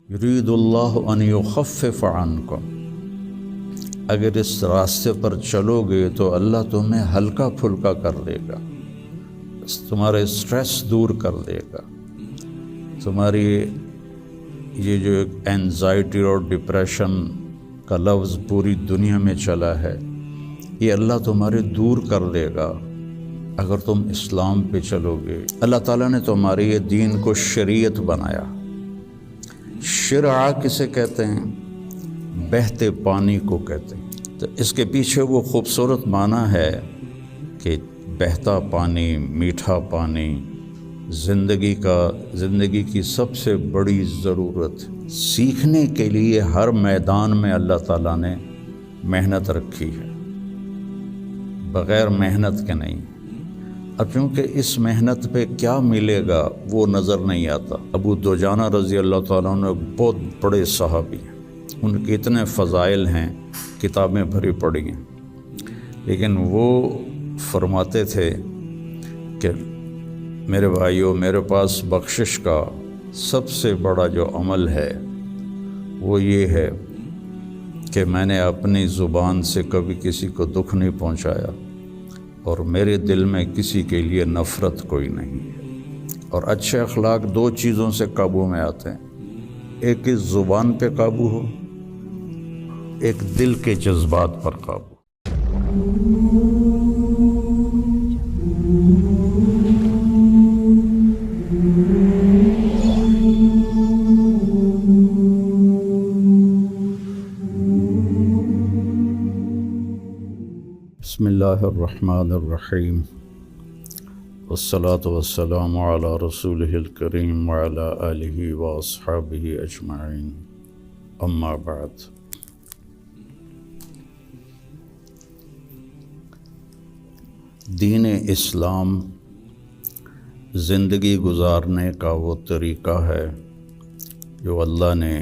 یرید اللہ ان یخفف عنکم، اگر اس راستے پر چلو گے تو اللہ تمہیں ہلکا پھلکا کر دے گا، تمہارے اسٹریس دور کر دے گا، تمہاری یہ جو ایک اینزائٹی اور ڈپریشن کا لفظ پوری دنیا میں چلا ہے، یہ اللہ تمہارے دور کر دے گا اگر تم اسلام پہ چلو گے۔ اللہ تعالیٰ نے تمہارے یہ دین کو شریعت بنایا۔ شرع کسے کہتے ہیں؟ بہتے پانی کو کہتے ہیں۔ تو اس کے پیچھے وہ خوبصورت معنی ہے کہ بہتا پانی، میٹھا پانی، زندگی کی سب سے بڑی ضرورت۔ سیکھنے کے لیے ہر میدان میں اللہ تعالیٰ نے محنت رکھی ہے، بغیر محنت کے نہیں۔ اب چونکہ اس محنت پہ کیا ملے گا وہ نظر نہیں آتا۔ ابو دجانہ رضی اللہ تعالیٰ عنہ بہت بڑے صحابی ہیں، ان کے اتنے فضائل ہیں، کتابیں بھری پڑی ہیں، لیکن وہ فرماتے تھے کہ میرے بھائیوں، میرے پاس بخشش کا سب سے بڑا جو عمل ہے وہ یہ ہے کہ میں نے اپنی زبان سے کبھی کسی کو دکھ نہیں پہنچایا، اور میرے دل میں کسی کے لیے نفرت کوئی نہیں ہے۔ اور اچھے اخلاق دو چیزوں سے قابو میں آتے ہیں، ایک اس زبان پہ قابو ہو، ایک دل کے جذبات پر قابو۔ بسم اللہ الرحمن الرحیم، والصلاة والسلام علی رسولہ الکریم وعلی آلہ واصحابہ اجمعین، اما بعد۔ دین اسلام زندگی گزارنے کا وہ طریقہ ہے جو اللہ نے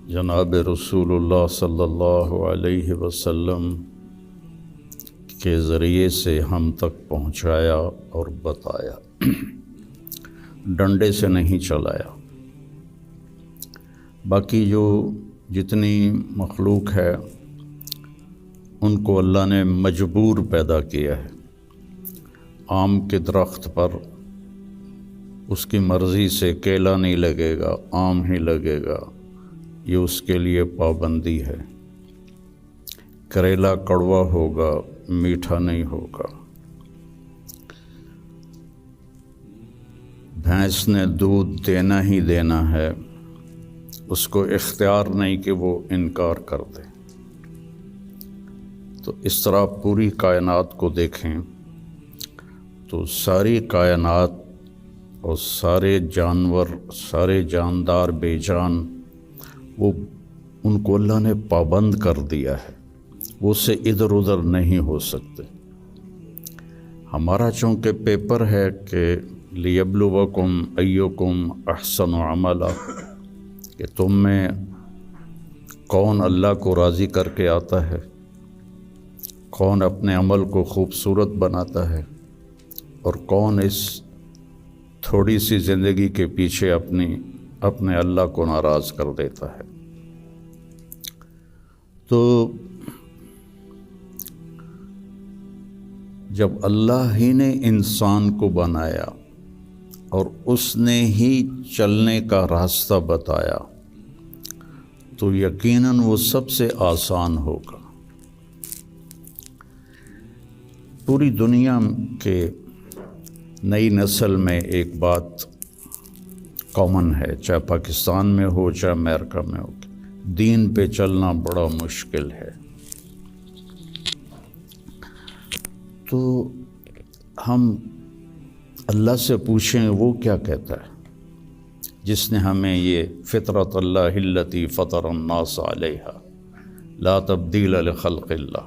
جناب رسول اللہ صلی اللہ علیہ وسلم کے ذریعے سے ہم تک پہنچایا اور بتایا، ڈنڈے سے نہیں چلایا۔ باقی جو جتنی مخلوق ہے ان کو اللہ نے مجبور پیدا کیا ہے۔ آم کے درخت پر اس کی مرضی سے کیلا نہیں لگے گا، آم ہی لگے گا، یہ اس کے لیے پابندی ہے۔ کریلا کڑوا ہوگا، میٹھا نہیں ہوگا۔ بھینس نے دودھ دینا ہی دینا ہے، اس کو اختیار نہیں کہ وہ انکار کر دے۔ تو اس طرح پوری کائنات کو دیکھیں تو ساری کائنات اور سارے جانور، سارے جاندار بے جان، وہ ان کو اللہ نے پابند کر دیا ہے، وہ سے ادھر ادھر نہیں ہو سکتے۔ ہمارا چونکہ پیپر ہے کہ لیبلوکم ایکم احسن عملا، کہ تم میں کون اللہ کو راضی کر کے آتا ہے، کون اپنے عمل کو خوبصورت بناتا ہے، اور کون اس تھوڑی سی زندگی کے پیچھے اپنے اللہ کو ناراض کر دیتا ہے۔ تو جب اللہ ہی نے انسان کو بنایا اور اس نے ہی چلنے کا راستہ بتایا تو یقیناً وہ سب سے آسان ہوگا۔ پوری دنیا کے نئی نسل میں ایک بات کامن ہے، چاہے پاکستان میں ہو چاہے امریکہ میں ہو، دین پہ چلنا بڑا مشکل ہے۔ تو ہم اللہ سے پوچھیں وہ کیا کہتا ہے، جس نے ہمیں یہ فطرت اللہ التی فطر الناس علیہا لا تبدیل لخلق اللہ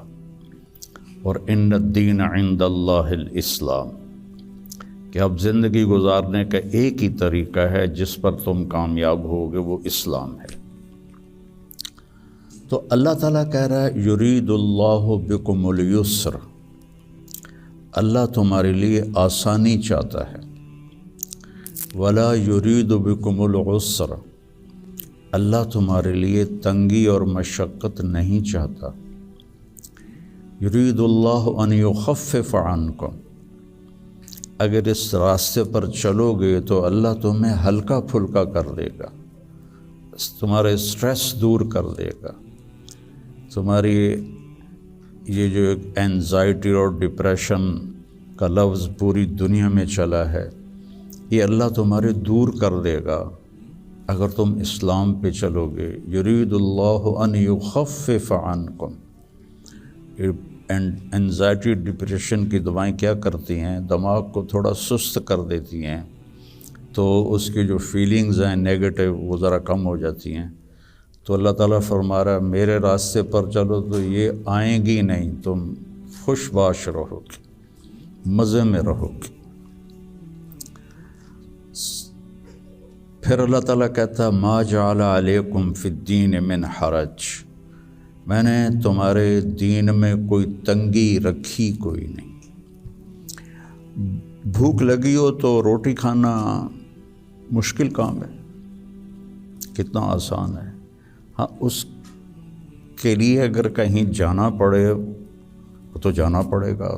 اور ان الدین عند اللہ الاسلام، کہ اب زندگی گزارنے کا ایک ہی طریقہ ہے جس پر تم کامیاب ہوگے، وہ اسلام ہے۔ تو اللہ تعالیٰ کہہ رہا ہے یرید اللہ بکم الیسر، اللہ تمہارے لیے آسانی چاہتا ہے۔ ولا یرید بکم العسر، اللہ تمہارے لیے تنگی اور مشقت نہیں چاہتا۔ یرید اللہ ان یخفف عنکم، اگر اس راستے پر چلو گے تو اللہ تمہیں ہلکا پھلکا کر دے گا، تمہارے اسٹریس دور کر دے گا، تمہاری یہ جو اینزائٹی اور ڈپریشن کا لفظ پوری دنیا میں چلا ہے، یہ اللہ تمہارے دور کر دے گا اگر تم اسلام پہ چلو گے۔ یرید اللہ ان یخفف عنکم، اینزائٹی ڈپریشن کی دوائیں کیا کرتی ہیں؟ دماغ کو تھوڑا سست کر دیتی ہیں، تو اس کی جو فیلنگز ہیں نیگیٹو وہ ذرا کم ہو جاتی ہیں۔ تو اللہ تعالیٰ فرما رہا ہے میرے راستے پر چلو تو یہ آئیں گی نہیں، تم خوش باش رہو گے، مزے میں رہو گے۔ پھر اللہ تعالیٰ کہتا ہے ما جعل علیکم فی الدین من حرج، میں نے تمہارے دین میں کوئی تنگی رکھی کوئی نہیں۔ بھوک لگی ہو تو روٹی کھانا مشکل کام ہے، کتنا آسان ہے۔ ہاں، اس کے لیے اگر کہیں جانا پڑے تو جانا پڑے گا۔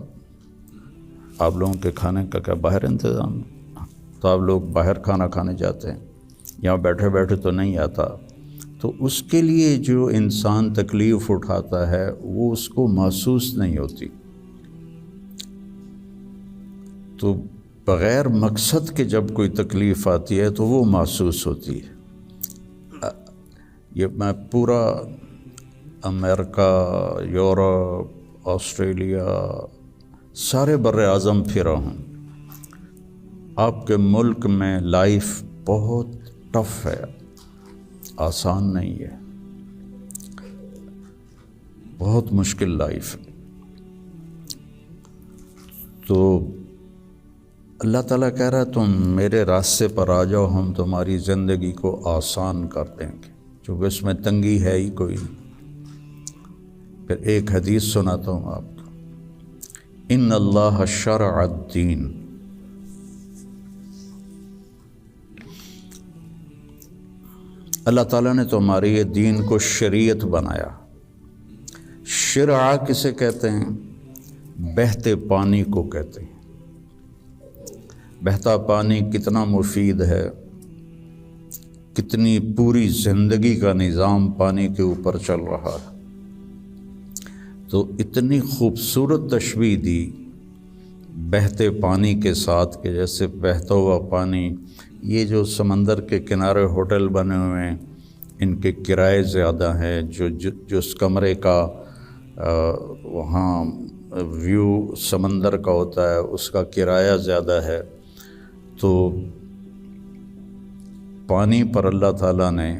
آپ لوگوں کے کھانے کا کیا باہر انتظام ہے؟ تو آپ لوگ باہر کھانا کھانے جاتے ہیں، یہاں بیٹھے بیٹھے تو نہیں آتا۔ تو اس کے لیے جو انسان تکلیف اٹھاتا ہے وہ اس کو محسوس نہیں ہوتی، تو بغیر مقصد کے جب کوئی تکلیف آتی ہے تو وہ محسوس ہوتی ہے۔ یہ میں پورا امریکہ، یورپ، آسٹریلیا، سارے بر اعظم پھرا ہوں۔ آپ کے ملک میں لائف بہت ٹف ہے، آسان نہیں ہے، بہت مشکل لائف ہے۔ تو اللہ تعالیٰ کہہ رہا ہے تم میرے راستے پر آ جاؤ، ہم تمہاری زندگی کو آسان کر دیں گے، چونکہ اس میں تنگی ہے ہی کوئی نہیں۔ پھر ایک حدیث سناتا ہوں آپ کو، ان اللہ شرع الدین، اللہ تعالیٰ نے تمہارے یہ دین کو شریعت بنایا۔ شرع کسے کہتے ہیں؟ بہتے پانی کو کہتے ہیں۔ بہتا پانی کتنا مفید ہے، کتنی پوری زندگی کا نظام پانی کے اوپر چل رہا ہے۔ تو اتنی خوبصورت تشبیہ دی بہتے پانی کے ساتھ کہ جیسے بہتا ہوا پانی، یہ جو سمندر کے کنارے ہوٹل بنے ہوئے ہیں ان کے کرائے زیادہ ہیں، جو اس کمرے کا وہاں ویو سمندر کا ہوتا ہے اس کا کرایہ زیادہ ہے۔ تو پانی پر اللہ تعالیٰ نے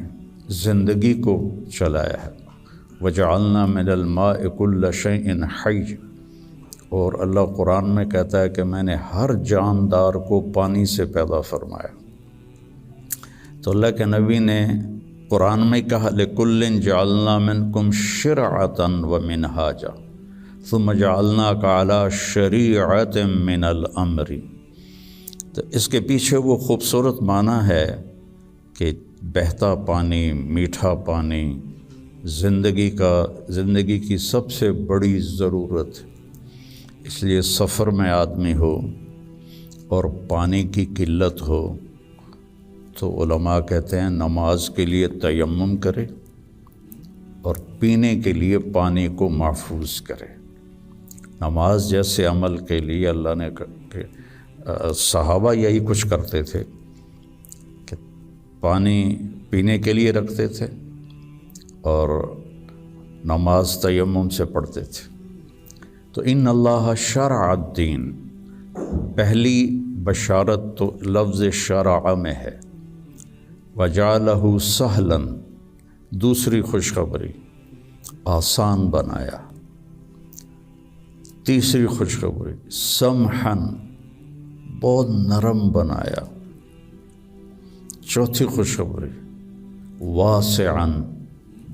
زندگی کو چلایا ہے۔ وَجَعَلْنَا مِنَ الْمَاءِ كُلَّ شَيْءٍ حَيٍّ، اور اللہ قرآن میں کہتا ہے کہ میں نے ہر جاندار کو پانی سے پیدا فرمایا۔ تو اللہ کے نبی نے قرآن میں کہا لِكُلٍّ جَعَلْنَا مِنْكُمْ شِرْعَةً وَمِنْهَاجًا ثُمَّ جَعَلْنَاكَ عَلَى شَرِيعَةٍ مِنَ الْأَمْرِ۔ تو اس کے پیچھے وہ خوبصورت معنی ہے کہ بہتا پانی، میٹھا پانی زندگی کی سب سے بڑی ضرورت، اس لیے سفر میں آدمی ہو اور پانی کی قلت ہو تو علماء کہتے ہیں نماز کے لیے تیمم کرے اور پینے کے لیے پانی کو محفوظ کرے۔ نماز جیسے عمل کے لیے اللہ نے صحابہ یہی کچھ کرتے تھے کہ پانی پینے کے لیے رکھتے تھے اور نماز تیمم سے پڑھتے تھے۔ تو ان اللہ شرع الدین، پہلی بشارت تو لفظ شرع میں ہے، وجعلہ سہلا، دوسری خوشخبری آسان بنایا، تیسری خوشخبری سمحن، بہت نرم بنایا، چوتھی خوشخبری واسعاً،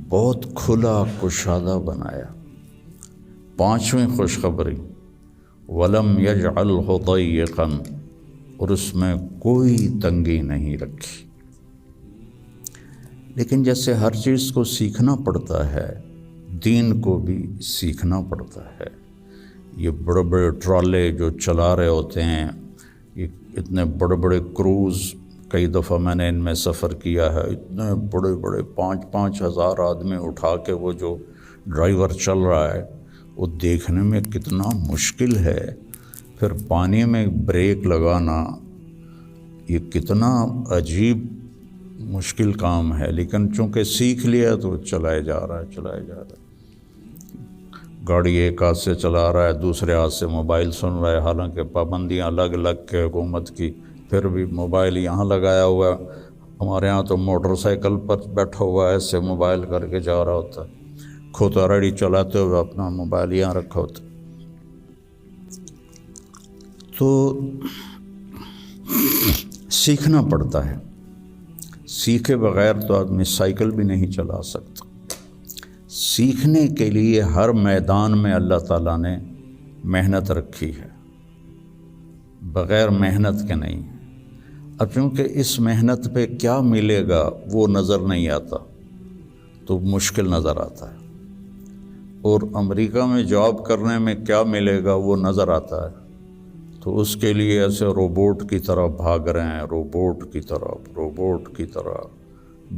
بہت کھلا کشادہ بنایا، پانچویں خوشخبری ولم یجعلہ ضیقاً، اور اس میں کوئی تنگی نہیں رکھی۔ لیکن جیسے ہر چیز کو سیکھنا پڑتا ہے، دین کو بھی سیکھنا پڑتا ہے۔ یہ بڑے بڑے ٹرالے جو چلا رہے ہوتے ہیں، یہ اتنے بڑے بڑے کروز، کئی دفعہ میں نے ان میں سفر کیا ہے، اتنے بڑے بڑے 5-5 ہزار آدمی اٹھا کے وہ جو ڈرائیور چل رہا ہے، وہ دیکھنے میں کتنا مشکل ہے۔ پھر پانی میں بریک لگانا یہ کتنا عجیب مشکل کام ہے، لیکن چونکہ سیکھ لیا تو چلائے جا رہا ہے۔ گاڑی ایک ہاتھ سے چلا رہا ہے، دوسرے ہاتھ سے موبائل سن رہا ہے، حالانکہ پابندیاں الگ الگ کے حکومت کی، پھر بھی موبائل یہاں لگایا ہوا ہے۔ ہمارے ہاں تو موٹر سائیکل پر بیٹھا ہوا ہے، ایسے موبائل کر کے جا رہا ہوتا ہے، کھوتا ریڈی چلاتے ہوئے اپنا موبائل یہاں رکھا ہوتا ہے۔ تو سیکھنا پڑتا ہے، سیکھے بغیر تو آدمی سائیکل بھی نہیں چلا سکتا۔ سیکھنے کے لیے ہر میدان میں اللہ تعالیٰ نے محنت رکھی ہے، بغیر محنت کے نہیں۔ اب چونکہ اس محنت پہ کیا ملے گا وہ نظر نہیں آتا تو مشکل نظر آتا ہے، اور امریکہ میں جاب کرنے میں کیا ملے گا وہ نظر آتا ہے، تو اس کے لیے ایسے روبوٹ کی طرح بھاگ رہے ہیں، روبوٹ کی طرح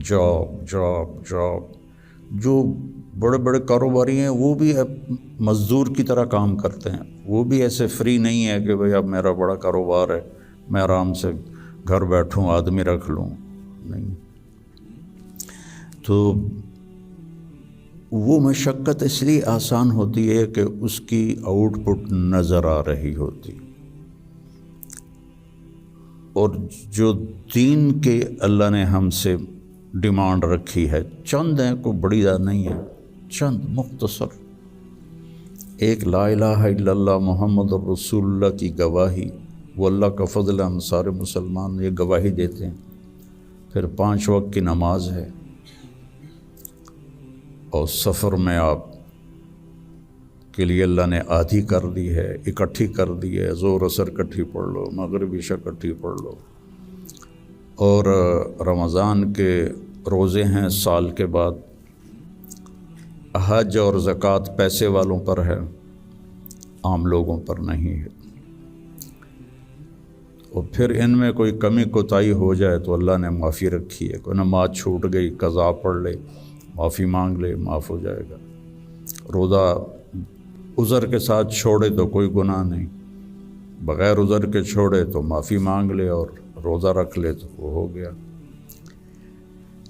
جاب۔ جو بڑے بڑے کاروباری ہیں وہ بھی مزدور کی طرح کام کرتے ہیں، وہ بھی ایسے فری نہیں ہے کہ بھئی اب میرا بڑا کاروبار ہے میں آرام سے گھر بیٹھوں آدمی رکھ لوں، نہیں۔ تو وہ مشقت اس لیے آسان ہوتی ہے کہ اس کی آؤٹ پٹ نظر آ رہی ہوتی، اور جو دین کے اللہ نے ہم سے ڈیمانڈ رکھی ہے چند ہیں، کوئی بڑی بات نہیں ہے، چند مختصر، ایک لا الہ الا اللہ محمد رسول اللہ کی گواہی، وہ اللہ کا فضل، ہم سارے مسلمان یہ گواہی دیتے ہیں۔ پھر 5 وقت کی نماز ہے، اور سفر میں آپ کے لیے اللہ نے آدھی کر دی ہے، اکٹھی کر دی ہے، ظہر عصر اکٹھی پڑھ لو، مغرب عشاء اکٹھی پڑھ لو، اور رمضان کے روزے ہیں سال کے بعد، حج اور زکوٰۃ پیسے والوں پر ہے، عام لوگوں پر نہیں ہے۔ اور پھر ان میں کوئی کمی کوتاہی ہو جائے تو اللہ نے معافی رکھی ہے، کوئی نماز چھوٹ گئی قضا پڑھ لے، معافی مانگ لے، معاف ہو جائے گا۔ روزہ عذر کے ساتھ چھوڑے تو کوئی گناہ نہیں، بغیر عذر کے چھوڑے تو معافی مانگ لے اور روزہ رکھ لے تو وہ ہو گیا۔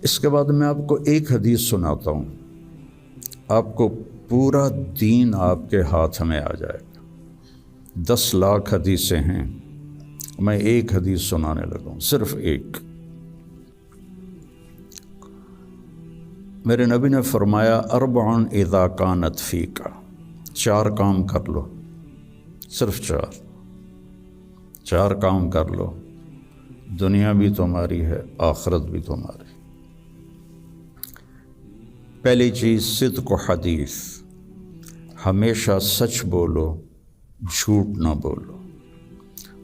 اس کے بعد میں آپ کو ایک حدیث سناتا ہوں، آپ کو پورا دین آپ کے ہاتھ میں آ جائے گا۔ 10 لاکھ حدیثیں ہیں، میں ایک حدیث سنانے لگا ہوں، صرف ایک۔ میرے نبی نے فرمایا 4 اذا کانت فیک، 4 کام کر لو، صرف 4 کام کر لو، دنیا بھی تمہاری ہے، آخرت بھی تمہاری۔ پہلی چیز صدق و حدیث، ہمیشہ سچ بولو، جھوٹ نہ بولو،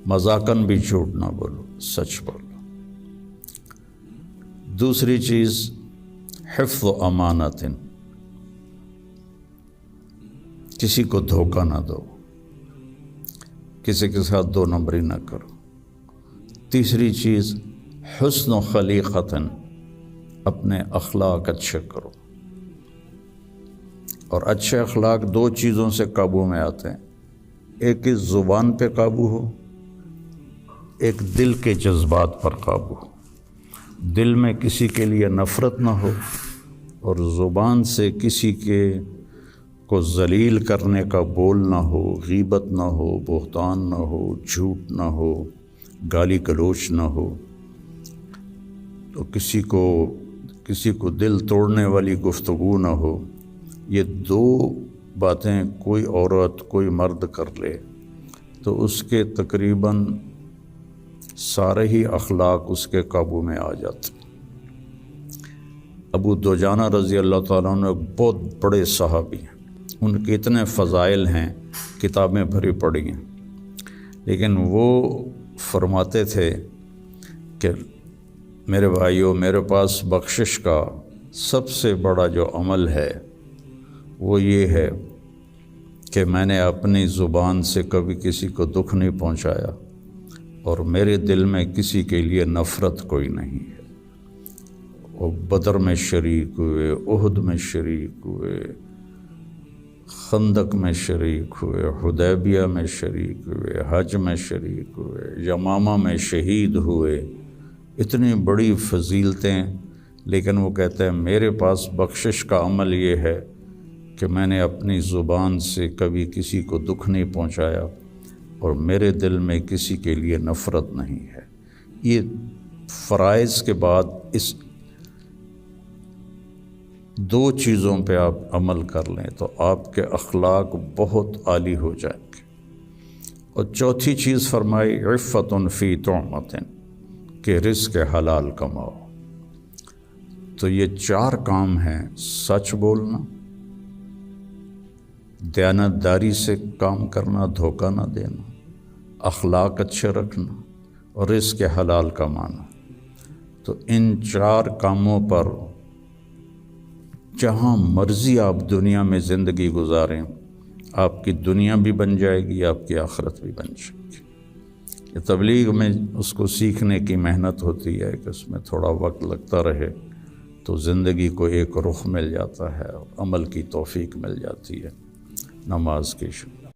مذاقاً بھی جھوٹ نہ بولو، سچ بولو۔ دوسری چیز حفظ و امانت، کسی کو دھوکہ نہ دو، کسی کے ساتھ 2 نمبری نہ کرو۔ تیسری چیز حسن و خلیقت، اپنے اخلاق اچھے کرو، اور اچھے اخلاق 2 چیزوں سے قابو میں آتے ہیں، ایک اس زبان پہ قابو ہو، ایک دل کے جذبات پر قابو ہو، دل میں کسی کے لیے نفرت نہ ہو، اور زبان سے کسی کے کو ذلیل کرنے کا بول نہ ہو، غیبت نہ ہو، بہتان نہ ہو، جھوٹ نہ ہو، گالی گلوچ نہ ہو، تو کسی کو دل توڑنے والی گفتگو نہ ہو۔ یہ 2 باتیں کوئی عورت کوئی مرد کر لے تو اس کے تقریباً سارے ہی اخلاق اس کے قابو میں آ جاتے۔ ابو دجانہ رضی اللہ تعالیٰ عنہ بہت بڑے صحابی ہیں، ان کے اتنے فضائل ہیں، کتابیں بھری پڑی ہیں، لیکن وہ فرماتے تھے کہ میرے بھائیوں، میرے پاس بخشش کا سب سے بڑا جو عمل ہے وہ یہ ہے کہ میں نے اپنی زبان سے کبھی کسی کو دکھ نہیں پہنچایا، اور میرے دل میں کسی کے لیے نفرت کوئی نہیں ہے۔ وہ بدر میں شریک ہوئے، احد میں شریک ہوئے، خندق میں شریک ہوئے، حدیبیہ میں شریک ہوئے، حج میں شریک ہوئے، یمامہ میں شہید ہوئے، اتنی بڑی فضیلتیں، لیکن وہ کہتے ہیں میرے پاس بخشش کا عمل یہ ہے کہ میں نے اپنی زبان سے کبھی کسی کو دکھ نہیں پہنچایا، اور میرے دل میں کسی کے لیے نفرت نہیں ہے۔ یہ فرائض کے بعد اس دو چیزوں پہ آپ عمل کر لیں تو آپ کے اخلاق بہت عالی ہو جائیں گے۔ اور چوتھی چیز فرمائی عفت فی طعمۃ، کہ رزق حلال کماؤ۔ تو یہ 4 کام ہیں: سچ بولنا، دیانتداری سے کام کرنا، دھوکہ نہ دینا، اخلاق اچھے رکھنا، اور رزق حلال کمانا۔ تو ان 4 کاموں پر جہاں مرضی آپ دنیا میں زندگی گزاریں، آپ کی دنیا بھی بن جائے گی، آپ کی آخرت بھی بن جائے گی۔ یہ تبلیغ میں اس کو سیکھنے کی محنت ہوتی ہے کہ اس میں تھوڑا وقت لگتا رہے تو زندگی کو ایک رخ مل جاتا ہے اور عمل کی توفیق مل جاتی ہے۔ نماز کی شکر۔